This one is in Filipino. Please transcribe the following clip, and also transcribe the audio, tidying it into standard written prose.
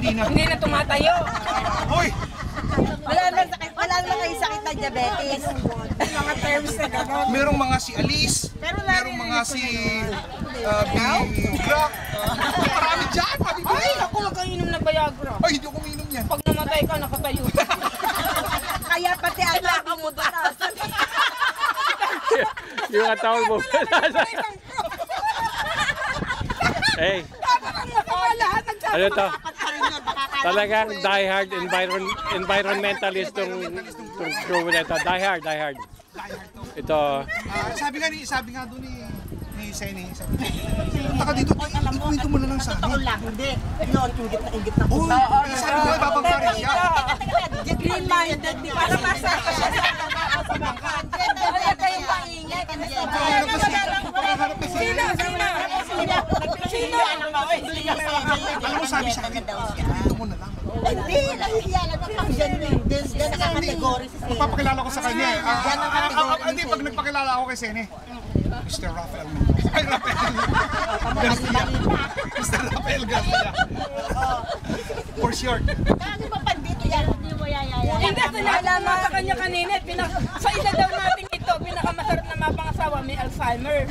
Hindi na tumatayo. Hoy! Wala naman kayo sakit na diabetes. Mga terms na gano'n. Merong mga si Alice, merong mga si Bigrak. Marami dyan, Ay, ako magkainom ng Viagra. Ay, hindi ako uminom yan. Pag namatay ka, nakatayo. Kaya pati alam mo ba? Yung katawag mo. Hey, ano to? Talagang diehard environmentalist tong show na ito. Diehard. Ito. Sabi nga doon ni Seni. Taka dito, ikwento mo na lang sa amin. Hindi. Yun, ingit na Oo, sabi ko, babangkarin siya. Green-minded, di para masaka siya sa bangka. Kaya kayong paingay. Sino? Alam mo, sabi sa akin, ikwento mo na lang. Hindi, nahihiya lang ako dyan. Dyan nakakategori si Seni. Magpapakilala ko sa kanya. Hindi, pag nagpakilala ako kay Seni, Mr. Rafael Mendoza. Ay, Rafael Garcia. Mr. Rafael Garcia. For short. Ano ba pandito yan? Hindi mo yayaya. Hindi, sinabi mo sa kanya kanina, sa isa daw natin ito, pinakamasarap na mapangasawa, may Alzheimer.